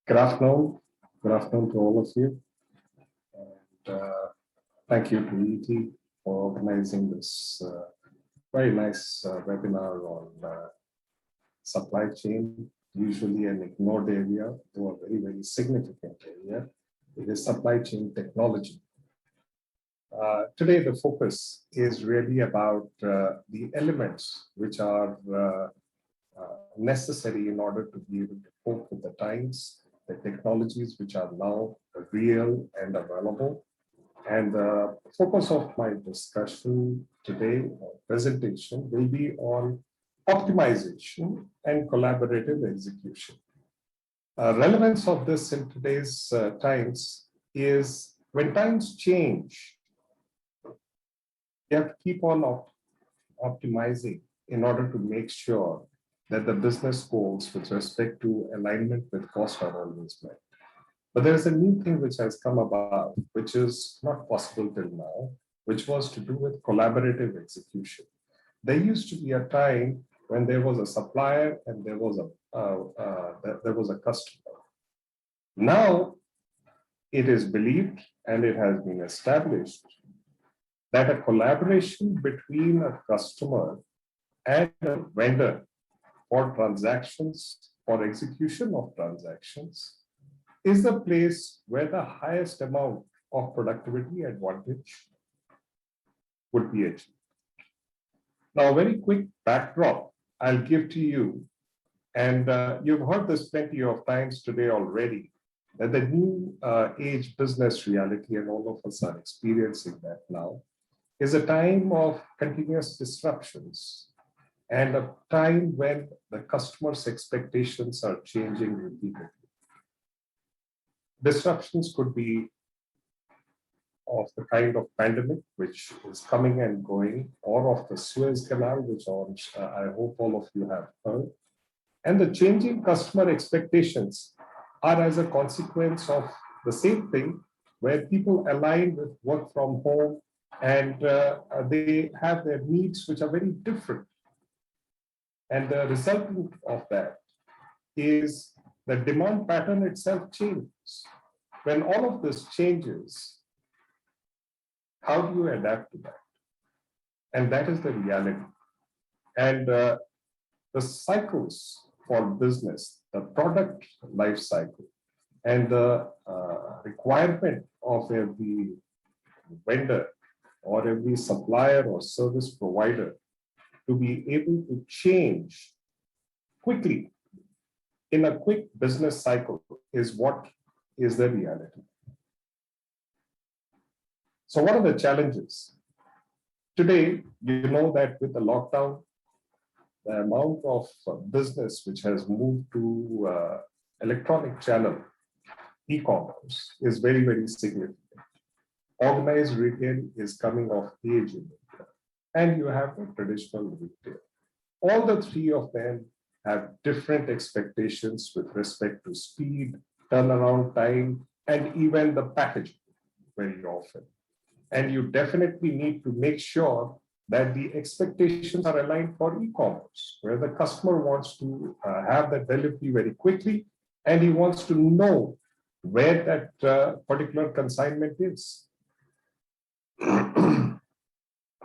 Good afternoon. Good afternoon to all of you. And thank you to ET for organizing this very nice webinar on supply chain, usually an ignored area, though a very, very significant area. It is supply chain technology. Today, the focus is really about the elements which are necessary in order to be able to cope with the times, the technologies which are now real and available. And the focus of my discussion today, or presentation, will be on optimization and collaborative execution. Relevance of this in today's times is when times change, you have to keep on optimizing in order to make sure that the business goals with respect to alignment with cost are always met. But there is a new thing which has come about, which is not possible till now, which was to do with collaborative execution. There used to be a time when there was a supplier and there was a customer. Now it is believed and it has been established that a collaboration between a customer and a vendor for transactions, for execution of transactions, is the place where the highest amount of productivity advantage would be achieved. Now, a very quick backdrop I'll give to you, and you've heard this plenty of times today already, that the new age business reality, and all of us are experiencing that now, is a time of continuous disruptions and a time when the customer's expectations are changing repeatedly. Disruptions could be of the kind of pandemic, which is coming and going, or of the Suez Canal, which I hope all of you have heard. And the changing customer expectations are as a consequence of the same thing, where people align with work from home and they have their needs which are very different. And the resultant of that is the demand pattern itself changes. When all of this changes, how do you adapt to that? And that is the reality. And the cycles for business, the product life cycle, and the requirement of every vendor or every supplier or service provider to be able to change quickly in a quick business cycle is what is the reality. So what are the challenges? Today, you know that with the lockdown, the amount of business which has moved to electronic channel, e-commerce, is very, very significant. Organized retail is coming of age in India, and you have the traditional retail. All the three of them have different expectations with respect to speed, turnaround time, and even the packaging very often. And you definitely need to make sure that the expectations are aligned for e-commerce, where the customer wants to have the delivery very quickly, and he wants to know where that particular consignment is.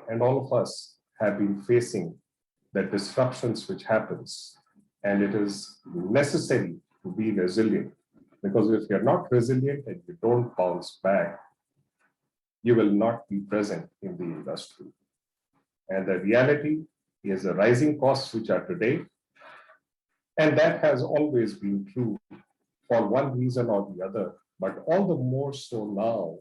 And all of us have been facing the disruptions which happens, and it is necessary to be resilient, because if you're not resilient and you don't bounce back, you will not be present in the industry. And the reality is the rising costs which are today, and that has always been true for one reason or the other, but all the more so now,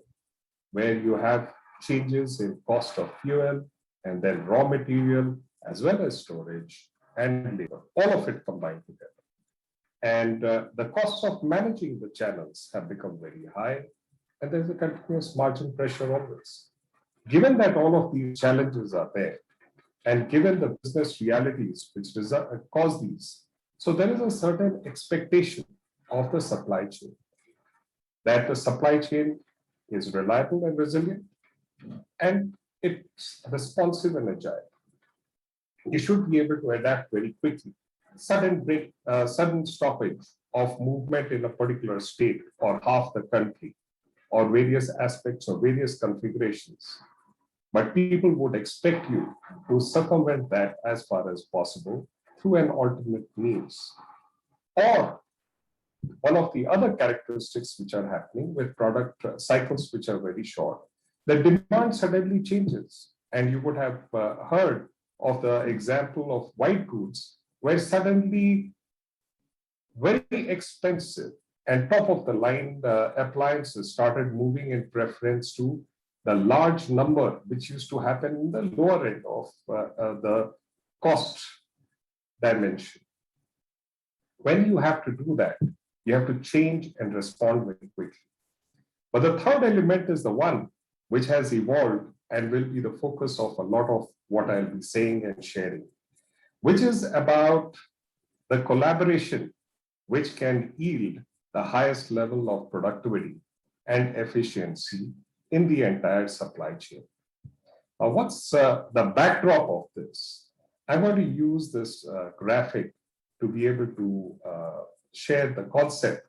where you have changes in cost of fuel and then raw material, as well as storage and labor, all of it combined together. And the costs of managing the channels have become very high, and there's a continuous margin pressure always. Given that all of these challenges are there, and given the business realities which cause these, so there is a certain expectation of the supply chain, that the supply chain is reliable and resilient, and it's responsive and agile. You should be able to adapt very quickly. Sudden stoppage of movement in a particular state or half the country or various aspects or various configurations. But people would expect you to circumvent that as far as possible through an alternate means. Or one of the other characteristics which are happening with product cycles which are very short, the demand suddenly changes. And you would have heard of the example of white goods, where suddenly very expensive and top of the line appliances started moving in preference to the large number which used to happen in the lower end of the cost dimension. When you have to do that, you have to change and respond very quickly. But the third element is the one which has evolved and will be the focus of a lot of what I'll be saying and sharing, which is about the collaboration which can yield the highest level of productivity and efficiency in the entire supply chain. What's the backdrop of this? I'm going to use this graphic to be able to share the concept.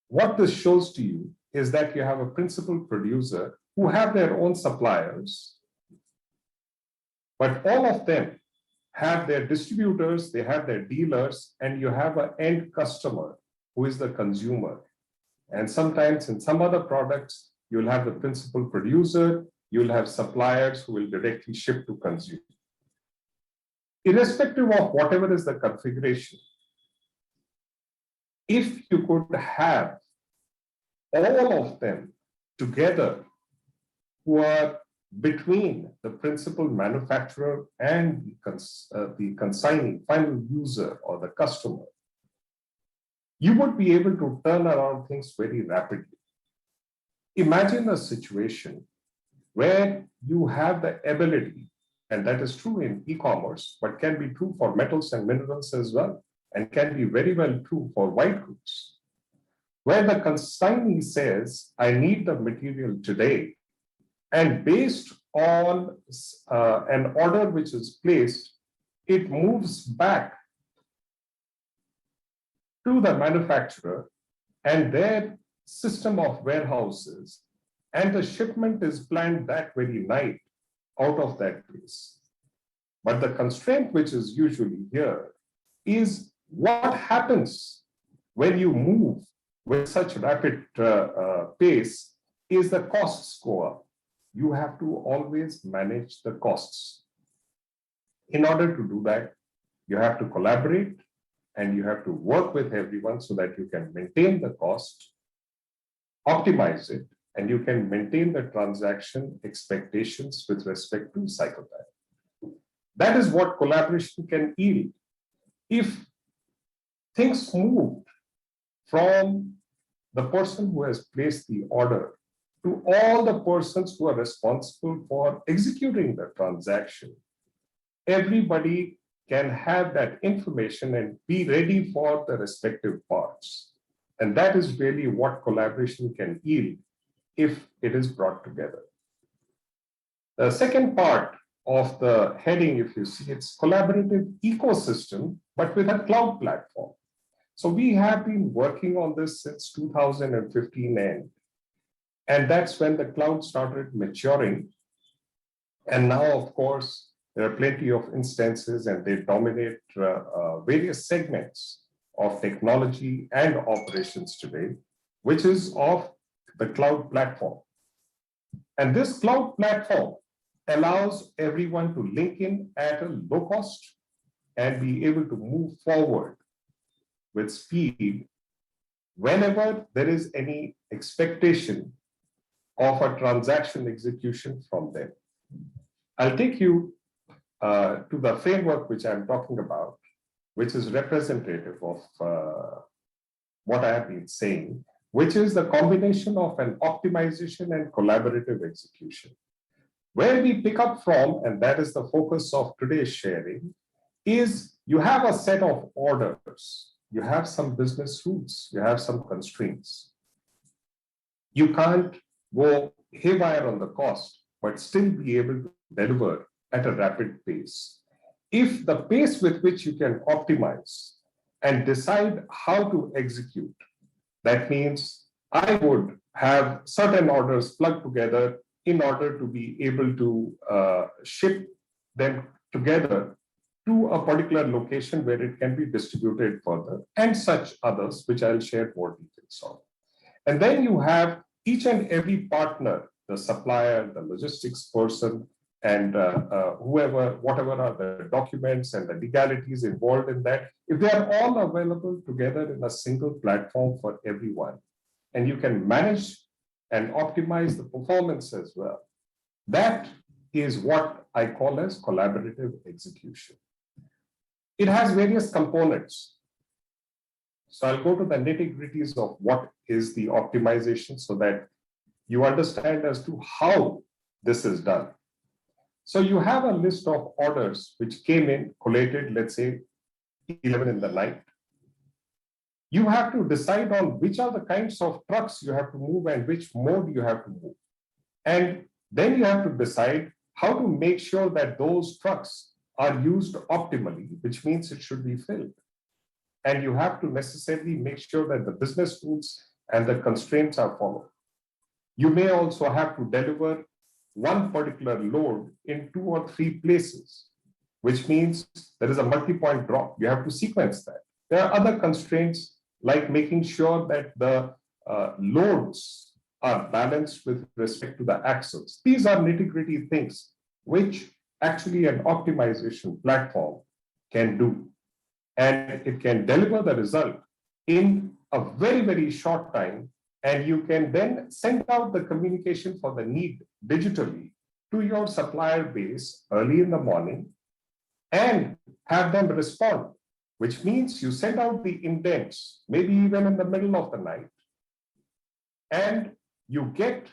What this shows to you is that you have a principal producer who have their own suppliers, but all of them have their distributors, they have their dealers, and you have an end customer who is the consumer. And sometimes in some other products, you'll have the principal producer, you'll have suppliers who will directly ship to consumer. Irrespective of whatever is the configuration, if you could have all of them together who are between the principal manufacturer and the consignee, final user or the customer, you would be able to turn around things very rapidly. Imagine a situation where you have the ability, and that is true in e-commerce, but can be true for metals and minerals as well, and can be very well true for white goods, where the consignee says, I need the material today. And based on an order which is placed, it moves back to the manufacturer and their system of warehouses, and the shipment is planned that very night out of that place. But the constraint which is usually here is what happens when you move with such rapid pace is the costs go up. You have to always manage the costs. In order to do that, you have to collaborate and you have to work with everyone so that you can maintain the cost, optimize it, and you can maintain the transaction expectations with respect to cycle time. That is what collaboration can yield. If things moved from the person who has placed the order to all the persons who are responsible for executing the transaction, everybody can have that information and be ready for the respective parts. And that is really what collaboration can yield if it is brought together. The second part of the heading, if you see, it's collaborative ecosystem, but with a cloud platform. So we have been working on this since 2015 end. And that's when the cloud started maturing. And now, of course, there are plenty of instances and they dominate various segments of technology and operations today, which is of the cloud platform. And this cloud platform allows everyone to link in at a low cost and be able to move forward with speed whenever there is any expectation of a transaction execution from them. I'll take you to the framework which I'm talking about, which is representative of what I have been saying, which is the combination of an optimization and collaborative execution. Where we pick up from, and that is the focus of today's sharing, is you have a set of orders, you have some business rules, you have some constraints. You can't go haywire on the cost, but still be able to deliver at a rapid pace. If the pace with which you can optimize and decide how to execute. That means I would have certain orders plugged together in order to be able to ship them together to a particular location where it can be distributed further, and such others, which I'll share more details on. And then you have each and every partner, the supplier, the logistics person, and whoever, whatever are the documents and the legalities involved in that, if they are all available together in a single platform for everyone, and you can manage and optimize the performance as well, that is what I call as collaborative execution. It has various components. So I'll go to the nitty-gritties of what is the optimization so that you understand as to how this is done. So you have a list of orders which came in, collated, let's say 11 in the night. You have to decide on which are the kinds of trucks you have to move and which mode you have to move. And then you have to decide how to make sure that those trucks are used optimally, which means it should be filled. And you have to necessarily make sure that the business rules and the constraints are followed. You may also have to deliver one particular load in 2 or 3 places, which means there is a multi-point drop. You have to sequence that. There are other constraints like making sure that the loads are balanced with respect to the axles. These are nitty-gritty things which actually an optimization platform can do. And it can deliver the result in a very, very short time. And you can then send out the communication for the need digitally to your supplier base early in the morning and have them respond, which means you send out the indents, maybe even in the middle of the night, and you get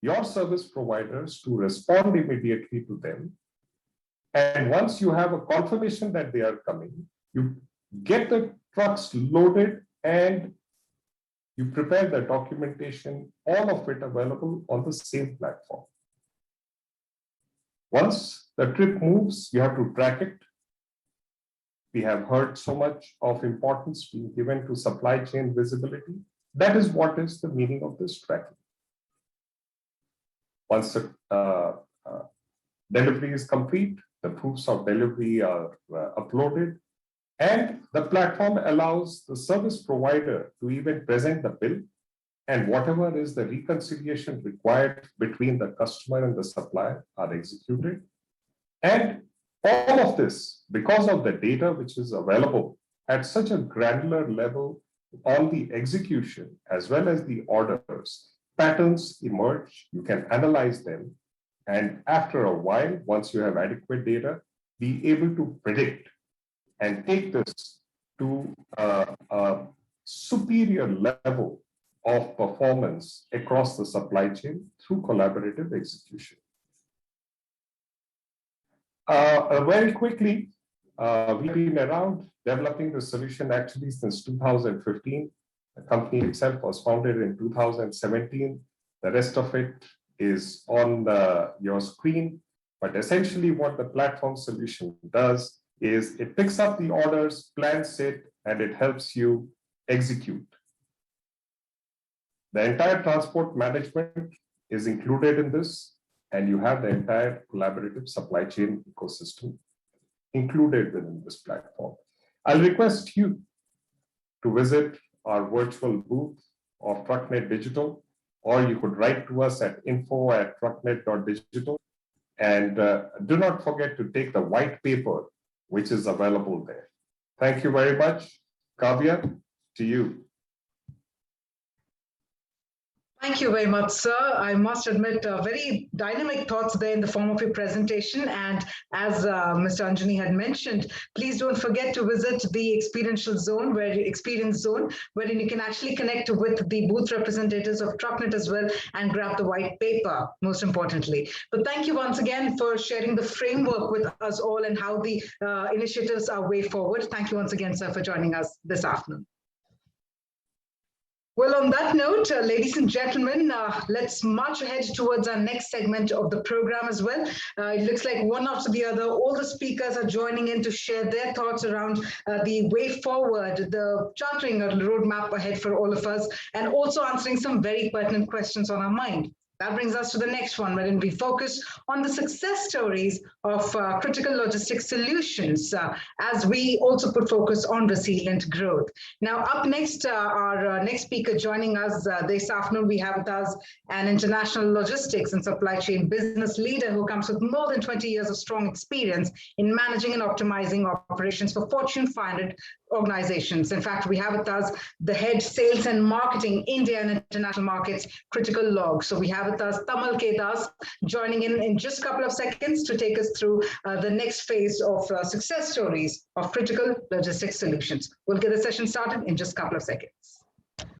your service providers to respond immediately to them. And once you have a confirmation that they are coming, you get the trucks loaded and you prepare the documentation, all of it available on the same platform. Once the trip moves, you have to track it. We have heard so much of importance being given to supply chain visibility. That is what is the meaning of this tracking. Once the delivery is complete, the proofs of delivery are uploaded, and the platform allows the service provider to even present the bill and whatever is the reconciliation required between the customer and the supplier are executed. And all of this, because of the data which is available at such a granular level on the execution as well as the orders, patterns emerge, you can analyze them, and after a while, once you have adequate data, be able to predict and take this to a superior level of performance across the supply chain through collaborative execution. Very quickly, we've been around developing the solution actually since 2015. The company itself was founded in 2017. The rest of it is on your screen. But essentially what the platform solution does is it picks up the orders, plans it, and it helps you execute. The entire transport management is included in this, and you have the entire collaborative supply chain ecosystem included within this platform. I'll request you to visit our virtual booth of TruckNet Digital, or you could write to us at info@trucknet.digital. And do not forget to take the white paper, which is available there. Thank you very much. Kavya, to you. Thank you very much, sir. I must admit, very dynamic thoughts there in the form of your presentation. And as Mr. Anjani had mentioned, please don't forget to visit the experience zone, wherein you can actually connect with the booth representatives of TruckNet as well and grab the white paper, most importantly. But thank you once again for sharing the framework with us all and how the initiatives are way forward. Thank you once again, sir, for joining us this afternoon. Well, on that note, ladies and gentlemen, let's march ahead towards our next segment of the program as well. It looks like one after the other, all the speakers are joining in to share their thoughts around the way forward, the charting a roadmap ahead for all of us, and also answering some very pertinent questions on our mind. That brings us to the next one, wherein we focus on the success stories of critical logistics solutions, as we also put focus on resilient growth. Now, up next, our next speaker joining us this afternoon, we have with us an international logistics and supply chain business leader who comes with more than 20 years of strong experience in managing and optimizing operations for Fortune 500 organizations. In fact, we have with us the head sales and marketing India and international markets, Critical Log. So we have with us Tamal Kedas joining in just a couple of seconds to take us through the next phase of success stories of critical logistics solutions. We'll get the session started in just a couple of seconds.